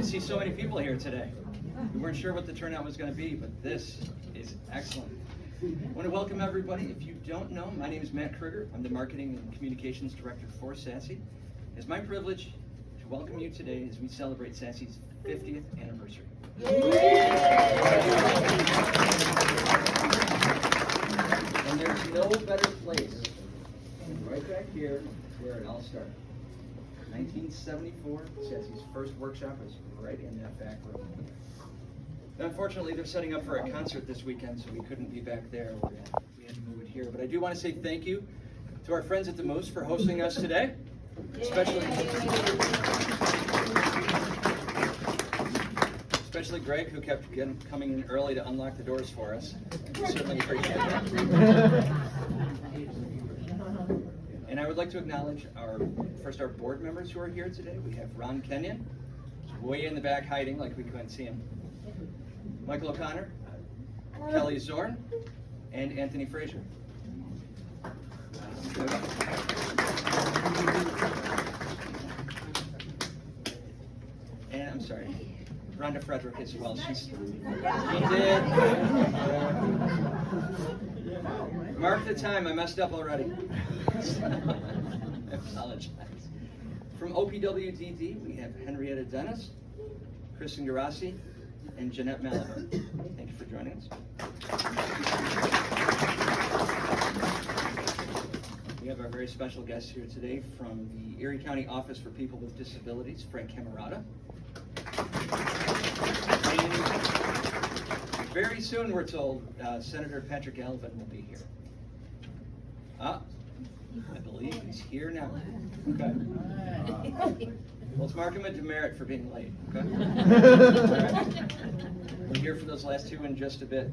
to see so many people here today. We weren't sure what the turnout was going to be, but this is excellent. I want to welcome everybody. If you don't know, my name is Matt Kruger. I'm the Marketing and Communications Director for SASE. It's my privilege to welcome you today as we celebrate SASE's 50th anniversary. And there's no better place than right back here where it all started. 1974, SASE's first workshop was right in that back room. Now, unfortunately, they're setting up for a concert this weekend, so we couldn't be back there. We had to move it here. But I do want to say thank you to our friends at the Moose for hosting us today, especially Greg, who kept coming in early to unlock the doors for us. We certainly appreciate that. And I would like to acknowledge our board members who are here today. We have Ron Kenyon, way in the back hiding like we couldn't see him. Michael O'Connor, Kelly Zorn, and Anthony Frazier. And I'm sorry, Rhonda Frederick as well. She did. Mark the time, I messed up already. I apologize. From OPWDD, we have Henrietta Dennis, Kristen Garassi, and Jeanette Malabar. Thank you for joining us. We have our very special guest here today from the Erie County Office for People with Disabilities, Frank Camerata. And very soon, we're told, Senator Patrick Galvin will be here. I believe he's here now. Okay. Well, let's mark him a demerit for being late, okay? All right. We'll hear from those last two in just a bit.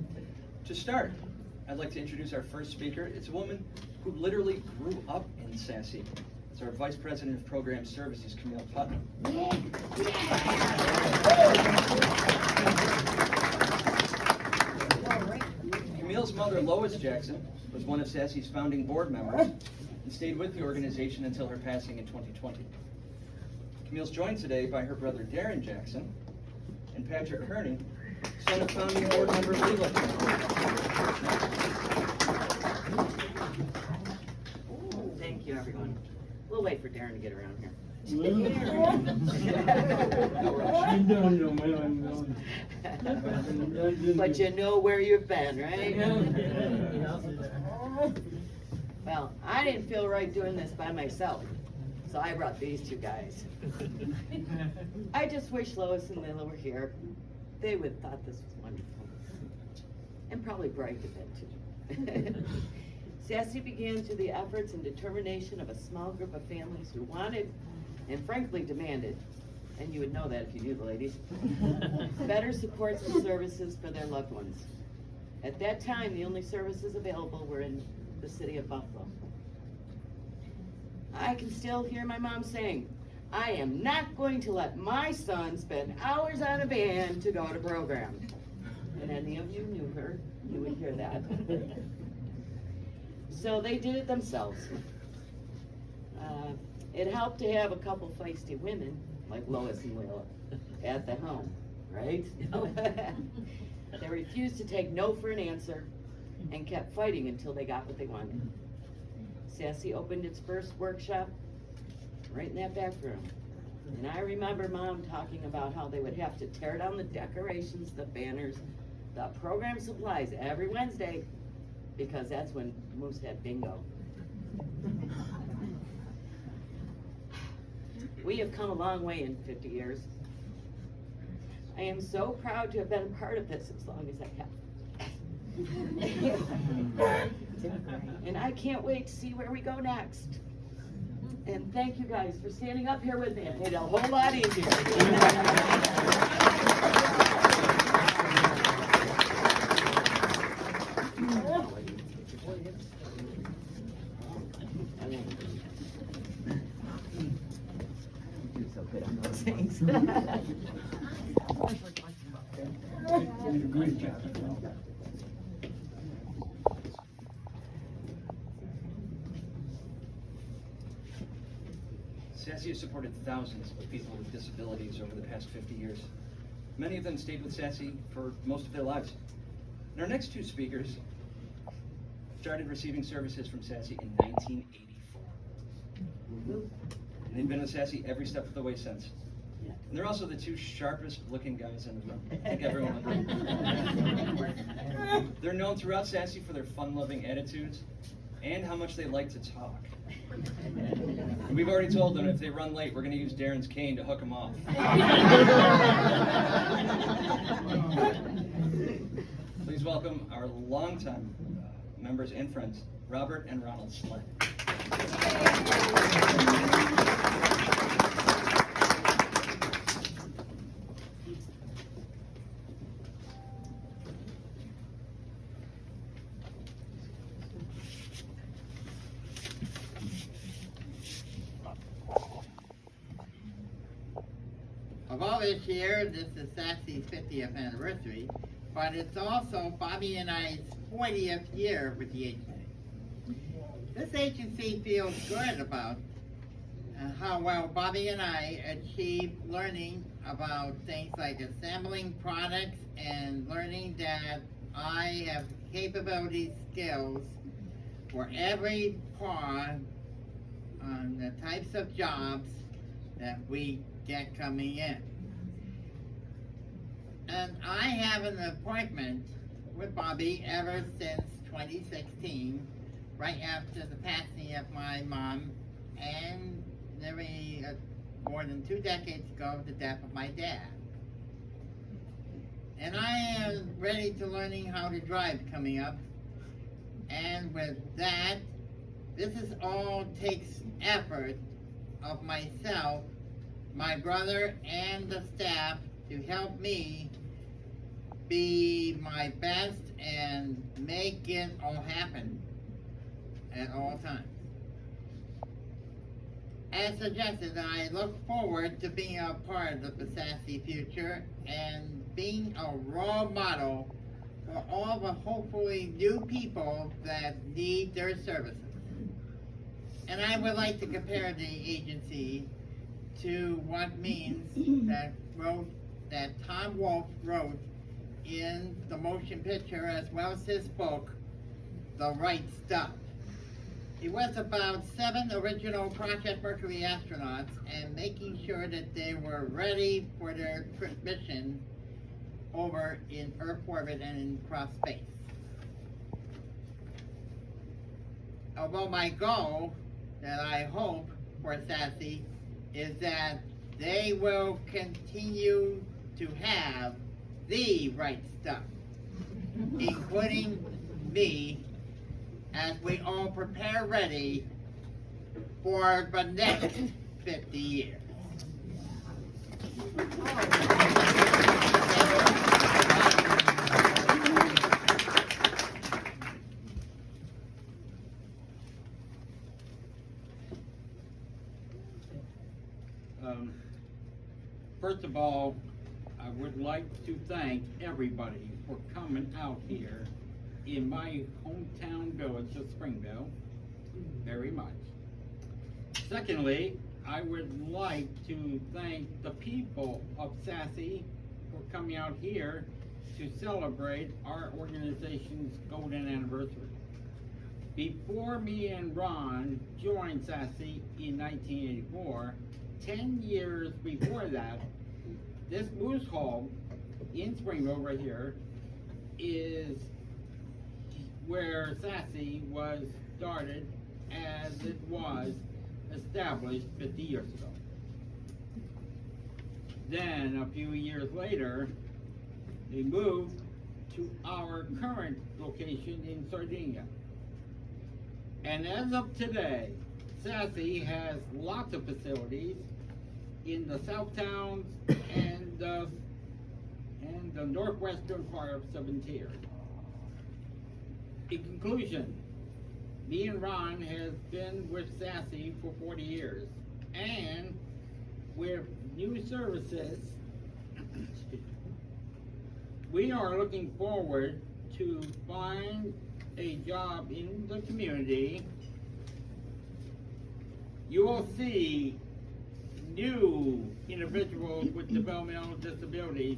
To start, I'd like to introduce our first speaker. It's a woman who literally grew up in SASE. It's our Vice President of Program Services, Camille Putnam. Camille's mother, Lois Jackson, was one of SASE's founding board members and stayed with the organization until her passing in 2020. Camille's joined today by her brother Darren Jackson and Patrick Kearney, son of founding board member Leela. Thank you, everyone. We'll wait for Darren to get around here. But you know where you've been, right? Well, I didn't feel right doing this by myself, so I brought these two guys. I just wish Lois and Lila were here. They would have thought this was wonderful. And probably bragged a bit too. SASE began through the efforts and determination of a small group of families who wanted, and frankly demanded, and you would know that if you knew the ladies, better supports and services for their loved ones. At that time, the only services available were in the city of Buffalo. I can still hear my mom saying, I am not going to let my son spend hours on a van to go to program. And any of you knew her, you would hear that. So they did it themselves. It helped to have a couple feisty women, like Lois and Lila, at the helm, right? They refused to take no for an answer and kept fighting until they got what they wanted. SASE opened its first workshop right in that back room. And I remember Mom talking about how they would have to tear down the decorations, the banners, the program supplies every Wednesday, because that's when Moose had bingo. We have come a long way in 50 years. I am so proud to have been a part of this as long as I have. And I can't wait to see where we go next. And thank you guys for standing up here with me. It made it a whole lot easier. Thanks. Great job. SASE SASE has supported thousands of people with disabilities over the past 50 years. Many of them stayed with SASE for most of their lives. And our next two speakers started receiving services from SASE in 1984. And they've been with SASE every step of the way since. And they're also the two sharpest looking guys in the room. I think everyone would agree. They're known throughout SASE for their fun-loving attitudes and how much they like to talk. And we've already told them if they run late, we're going to use Darren's cane to hook them off. Please welcome our longtime members and friends, Robert and Ronald Sled. Although this year, this is SASE's 50th anniversary, but it's also Bobby and I's 40th year with the agency. This agency feels good about how well Bobby and I achieved learning about things like assembling products and learning that I have capabilities, skills for every part on the types of jobs that we get coming in. And I have an appointment with Bobby ever since 2016, right after the passing of my mom, and nearly more than 2 decades ago, the death of my dad. And I am ready to learning how to drive coming up, and with that, this is all takes effort of myself, my brother, and the staff to help me be my best and make it all happen at all times. As suggested, I look forward to being a part of the SASE future and being a role model for all the hopefully new people that need their services. And I would like to compare the agency to what means that Tom Wolfe wrote in the motion picture as well as his book, The Right Stuff. It was about 7 original Project Mercury astronauts and making sure that they were ready for their mission over in Earth orbit and in cross space. Although my goal that I hope for SASE is that they will continue to have the right stuff, including me, as we all prepare ready for the next 50 years. First of all, I would like to thank everybody for coming out here in my hometown village of Springville very much. Secondly, I would like to thank the people of SASE for coming out here to celebrate our organization's golden anniversary. Before me and Ron joined SASE in 1984, 10 years before that, this Moose Hall in Springville right here is where SASE was started as it was established 50 years ago. Then a few years later, they moved to our current location in Sardinia. And as of today, SASE has lots of facilities in the South Towns and the northwestern part of Seven Tiers. In conclusion, me and Ron has been with SASE for 40 years, and with new services, we are looking forward to find a job in the community. You will see new individuals with developmental disabilities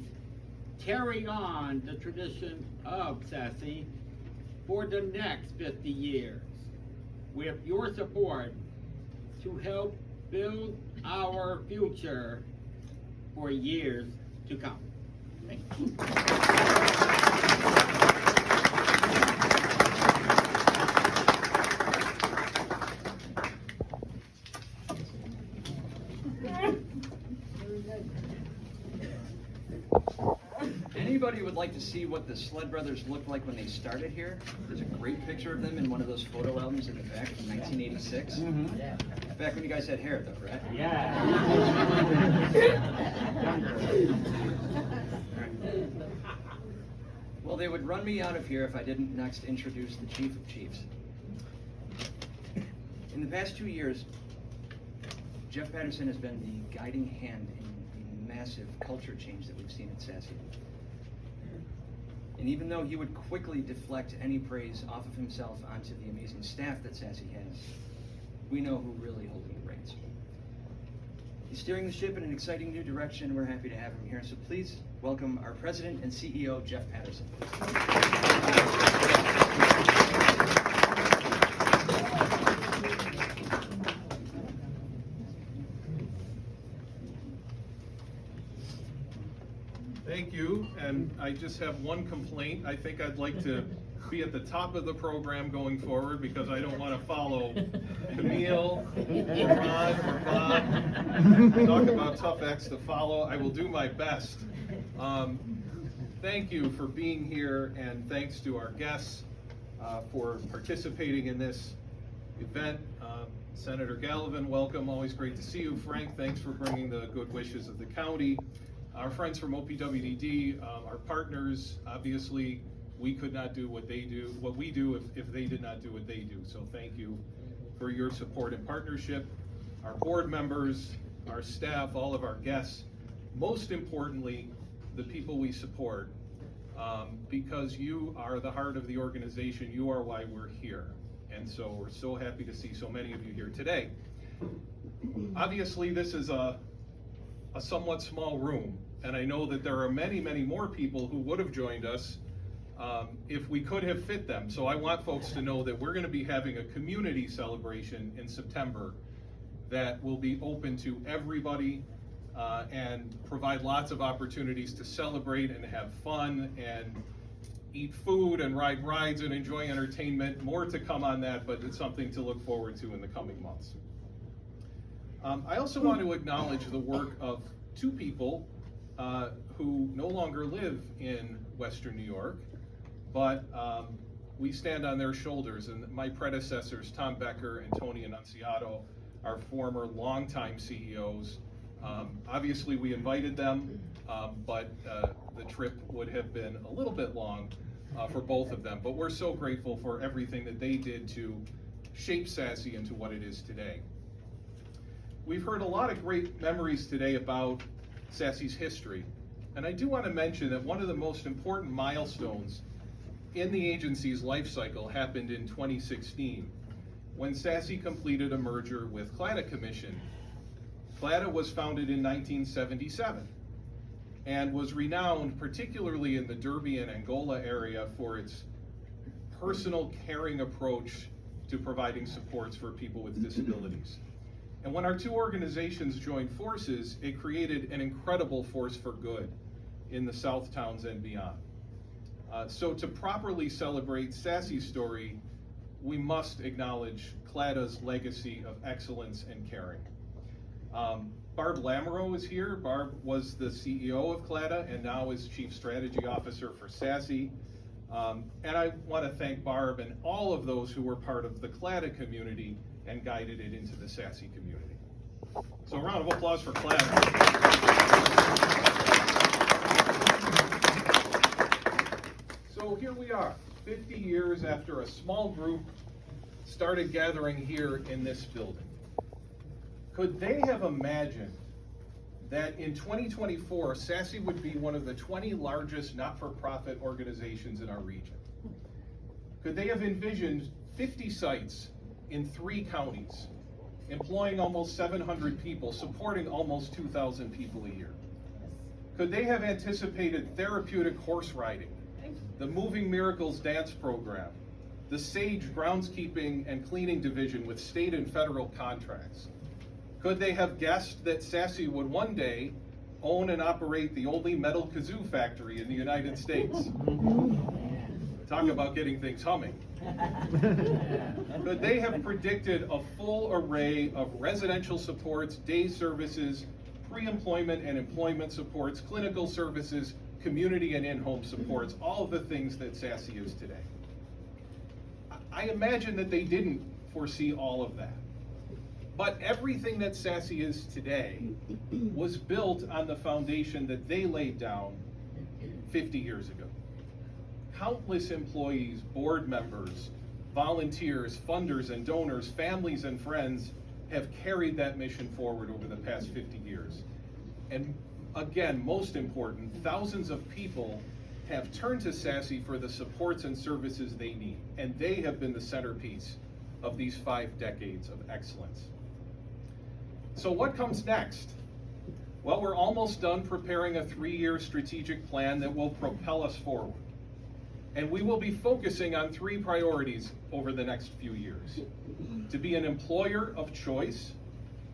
carry on the tradition of Sassy for the next 50 years with your support to help build our future for years to come. Thank you. Anybody would like to see what the Sled Brothers looked like when they started here? There's a great picture of them in one of those photo albums in the back from 1986. Back when you guys had hair, though, right? Yeah. Well, they would run me out of here if I didn't next introduce the Chief of Chiefs. In the past 2 years, Jeff Patterson has been the guiding hand in the massive culture change that we've seen at Sassy. And even though he would quickly deflect any praise off of himself onto the amazing staff that Sassy has, we know who really holding the reins. He's steering the ship in an exciting new direction, and we're happy to have him here. So please welcome our President and CEO, Jeff Patterson. Thank you, and I just have one complaint. I think I'd like to be at the top of the program going forward because I don't want to follow Camille, or Ron, or Bob. Talk about tough acts to follow. I will do my best. Thank you for being here, and thanks to our guests for participating in this event. Senator Gallivan, welcome. Always great to see you. Frank, thanks for bringing the good wishes of the county. Our friends from OPWDD, our partners, obviously, we could not do what we do if they did not do what they do. So thank you for your support and partnership. Our board members, our staff, all of our guests, most importantly, the people we support, because you are the heart of the organization. You are why we're here. And so we're so happy to see so many of you here today. Obviously, this is a somewhat small room, and I know that there are many, many more people who would have joined us if we could have fit them. So I want folks to know that we're going to be having a community celebration in September that will be open to everybody and provide lots of opportunities to celebrate and have fun and eat food and ride rides and enjoy entertainment. More to come on that, but it's something to look forward to in the coming months. I also want to acknowledge the work of two people who no longer live in Western New York, but we stand on their shoulders. And my predecessors, Tom Becker and Tony Annunziato, are former longtime CEOs. Obviously, we invited them, but the trip would have been a little bit long for both of them. But we're so grateful for everything that they did to shape Sassy into what it is today. We've heard a lot of great memories today about Sassy's history. And I do want to mention that one of the most important milestones in the agency's life cycle happened in 2016, when Sassy completed a merger with Claddagh Commission. Claddagh was founded in 1977 and was renowned, particularly in the Derby and Angola area, for its personal, caring approach to providing supports for people with disabilities. And when our two organizations joined forces, it created an incredible force for good in the South Towns and beyond. So to properly celebrate Sassy's story, we must acknowledge Claddah's legacy of excellence and caring. Barb Lamoureux is here. Barb was the CEO of Claddagh and now is Chief Strategy Officer for Sassy. And I want to thank Barb and all of those who were part of the Claddagh community and guided it into the Sassy community. So a round of applause for Claddagh. So here we are, 50 years after a small group started gathering here in this building. Could they have imagined that in 2024, Sassy would be one of the 20 largest not-for-profit organizations in our region? Could they have envisioned 50 sites in 3 counties, employing almost 700 people, supporting almost 2,000 people a year? Could they have anticipated therapeutic horse riding, the Moving Miracles dance program, the SAGE groundskeeping and cleaning division with state and federal contracts? Could they have guessed that Sassy would one day own and operate the only metal kazoo factory in the United States? Talk about getting things humming. Could they have predicted a full array of residential supports, day services, pre-employment and employment supports, clinical services, community and in-home supports, all of the things that Sassy is today? I imagine that they didn't foresee all of that. But everything that Sassy is today was built on the foundation that they laid down 50 years ago. Countless employees, board members, volunteers, funders and donors, families and friends have carried that mission forward over the past 50 years. And again, most important, thousands of people have turned to Sassy for the supports and services they need, and they have been the centerpiece of these 5 decades of excellence. So what comes next? Well, we're almost done preparing a 3-year strategic plan that will propel us forward. And we will be focusing on 3 priorities over the next few years. To be an employer of choice,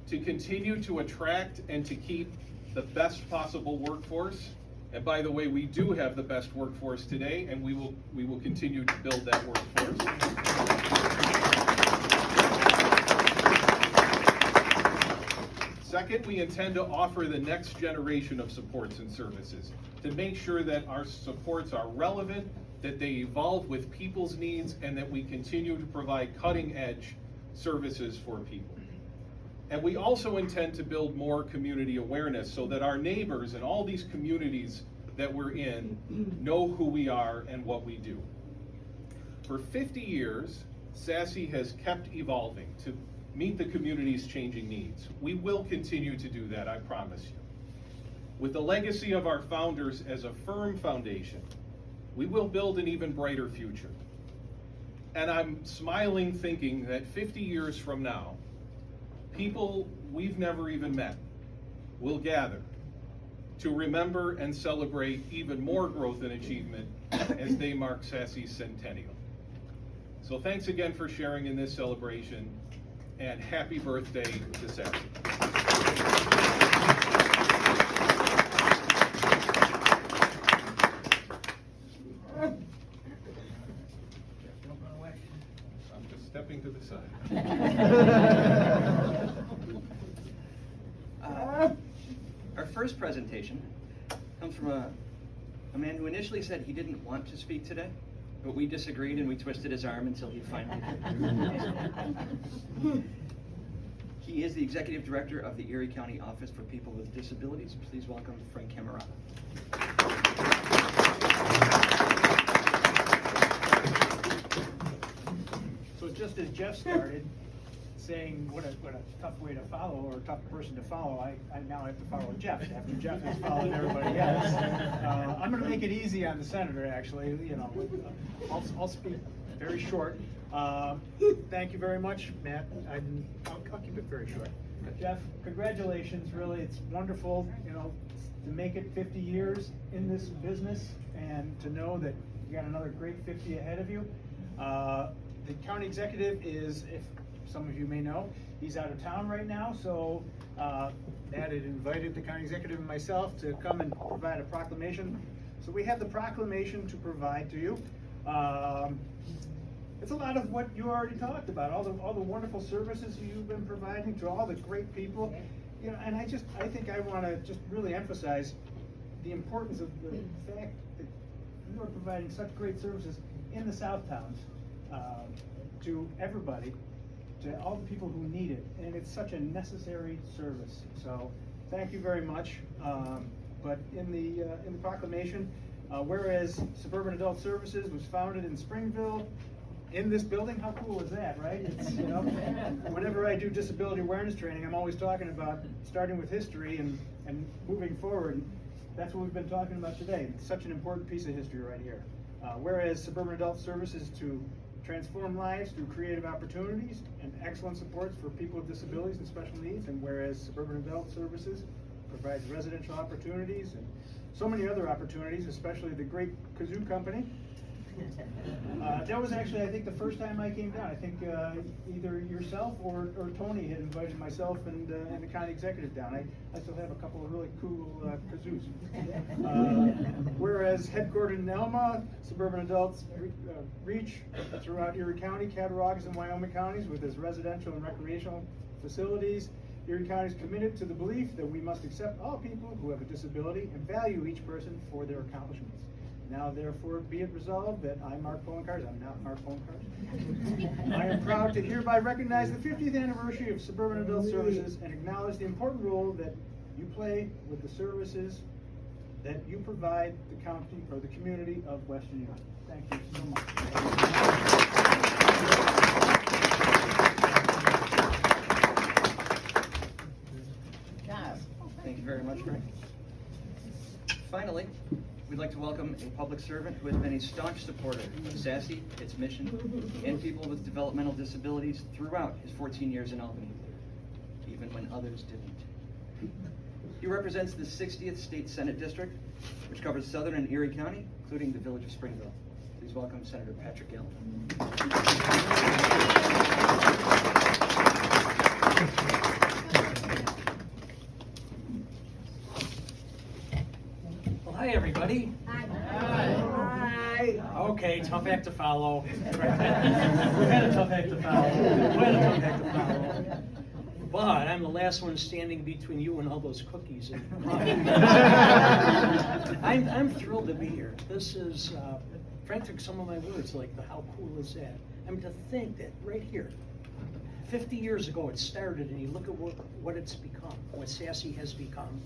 to continue to attract and to keep the best possible workforce. And by the way, we do have the best workforce today, and we will continue to build that workforce. Second, we intend to offer the next generation of supports and services to make sure that our supports are relevant, that they evolve with people's needs, and that we continue to provide cutting-edge services for people. And we also intend to build more community awareness so that our neighbors and all these communities that we're in know who we are and what we do. For 50 years, Sassy has kept evolving to meet the community's changing needs. We will continue to do that, I promise you. With the legacy of our founders as a firm foundation, we will build an even brighter future. And I'm smiling thinking that 50 years from now, people we've never even met will gather to remember and celebrate even more growth and achievement as they mark Sassy's centennial. So thanks again for sharing in this celebration, and happy birthday to Sassy. I'm just stepping to the side. Our first presentation comes from a man who initially said he didn't want to speak today, but we disagreed and we twisted his arm until he finally did. He is the Executive Director of the Erie County Office for People with Disabilities. Please welcome Frank Camerata. So just as Jeff started saying what a tough way to follow, or a tough person to follow, I now have to follow Jeff after Jeff has followed everybody else. I'm going to make it easy on the senator, actually. You know, I'll speak very short. Thank you very much, Matt. I'll keep it very short. Jeff, congratulations. Really, it's wonderful, you know, to make it 50 years in this business, and to know that you got another great 50 ahead of you. The county executive is, if some of you may know, he's out of town right now, so Matt had invited the county executive and myself to come and provide a proclamation. So we have the proclamation to provide to you. It's a lot of what you already talked about, all the wonderful services you've been providing to all the great people. You know, and I think I want to just really emphasize the importance of the fact that you are providing such great services in the South Towns to everybody, to all the people who need it, and it's such a necessary service. So thank you very much. But in the proclamation, whereas Suburban Adult Services was founded in Springville, in this building, how cool is that, right? It's, you know, whenever I do disability awareness training, I'm always talking about starting with history and moving forward. That's what we've been talking about today. It's such an important piece of history right here. Whereas Suburban Adult Services to transform lives through creative opportunities and excellent supports for people with disabilities and special needs. And whereas Suburban Adult Services provides residential opportunities and so many other opportunities, especially the great Kazoo Company. That was actually, I think, the first time I came down. I think either yourself or Tony had invited myself and the county executive down. I still have a couple of really cool kazoos. Whereas headquartered in Elma, Suburban Adults reach throughout Erie County, Cattaraugus, and Wyoming counties with its residential and recreational facilities. Erie County is committed to the belief that we must accept all people who have a disability and value each person for their accomplishments. Now therefore be it resolved that I, Mark Poloncarz, I'm not Mark Poloncarz, I am proud to hereby recognize the 50th anniversary of Suburban Adult Services and acknowledge the important role that you play with the services that you provide the county or the community of Western New York. Thank you so much. Thank you very much, Frank. Finally, we'd like to welcome a public servant who has been a staunch supporter of SASE, its mission, and people with developmental disabilities throughout his 14 years in Albany, even when others didn't. He represents the 60th State Senate District, which covers southern and Erie County, including the village of Springville. Please welcome Senator Patrick Gallivan. Well, hi, everybody. Hi. Okay, tough act to follow. We've had a tough act to follow. But I'm the last one standing between you and all those cookies. I'm thrilled to be here. This is, Frank took some of my words, like how cool is that? I mean, to think that right here, 50 years ago it started, and you look at what it's become, what SASE has become.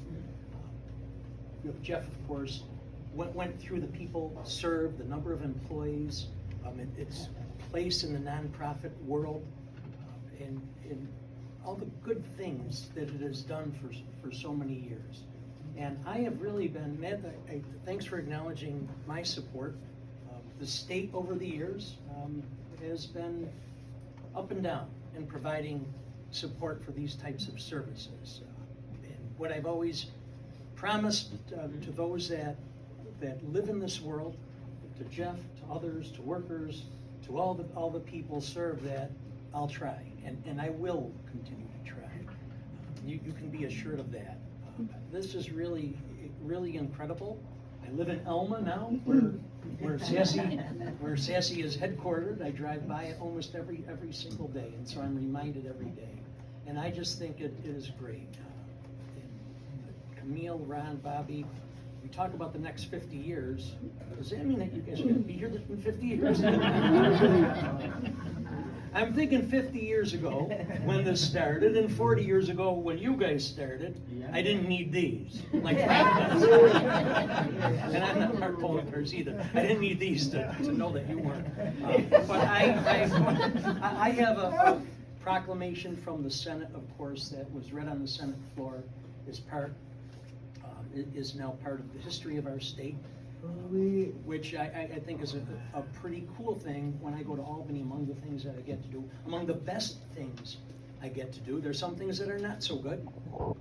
Jeff, of course, went through the people served, the number of employees, its place in the nonprofit world, and all the good things that it has done for so many years. And I have really been, Matt, thanks for acknowledging my support. The state over the years has been up and down in providing support for these types of services. And what I've always promised to those that live in this world, to Jeff, to others, to workers, to all the people served, that I'll try, and I will continue to try. You can be assured of that. This is really incredible. I live in Elma now, where SASE is headquartered. I drive by it almost every single day, and so I'm reminded every day. And I just think it is great. Camille, Ron, Bobby, we talk about the next 50 years. Does that mean that you guys are going to be here in 50 years? I'm thinking 50 years ago when this started, and 40 years ago when you guys started, I didn't need these, like Frank does. And I'm not Mark Poloncarz either. I didn't need these to know that you weren't. But I have a proclamation from the Senate, of course, that was read on the Senate floor is now part of the history of our state, which I think is a pretty cool thing when I go to Albany. Among the things that I get to do, among the best things I get to do, there's some things that are not so good.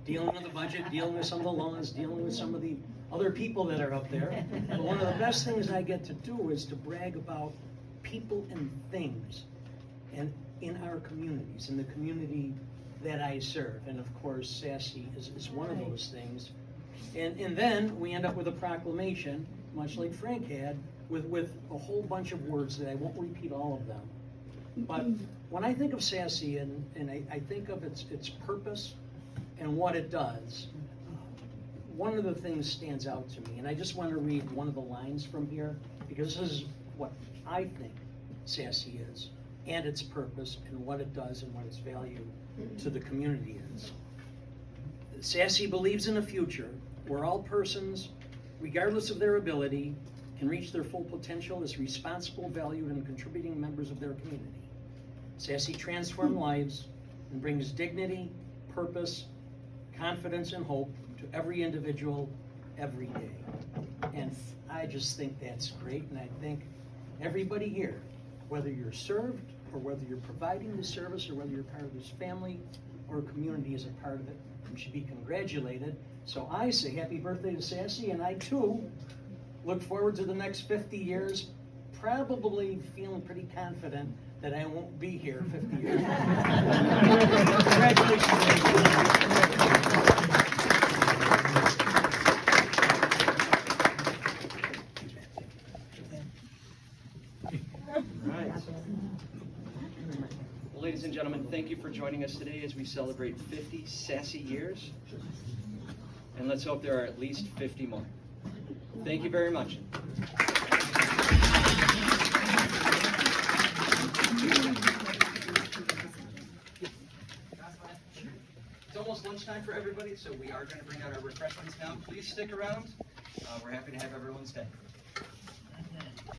Dealing with the budget, dealing with some of the laws, dealing with some of the other people that are up there. But one of the best things I get to do is to brag about people and things and in our communities, in the community that I serve. And of course, SASE is one of those things. And then we end up with a proclamation, much like Frank had, with a whole bunch of words that I won't repeat all of them. But when I think of SASE and I think of its purpose and what it does, one of the things stands out to me, and I just want to read one of the lines from here, because this is what I think SASE is, and its purpose, and what it does, and what its value to the community is. SASE believes in a future where all persons, regardless of their ability, can reach their full potential as responsible, valued, and contributing members of their community. SASE transforms lives and brings dignity, purpose, confidence, and hope to every individual every day. And I just think that's great, and I think everybody here whether you're served, or whether you're providing the service, or whether you're part of this family or community as a part of it, you should be congratulated. So I say happy birthday to Sassy, and I too look forward to the next 50 years, probably feeling pretty confident that I won't be here 50 years. Right. Well, ladies and gentlemen, thank you for joining us today as we celebrate 50 sassy years. And let's hope there are at least 50 more. Thank you very much. It's almost lunchtime for everybody, so we are going to bring out our refreshments now. Please stick around. We're happy to have everyone stay.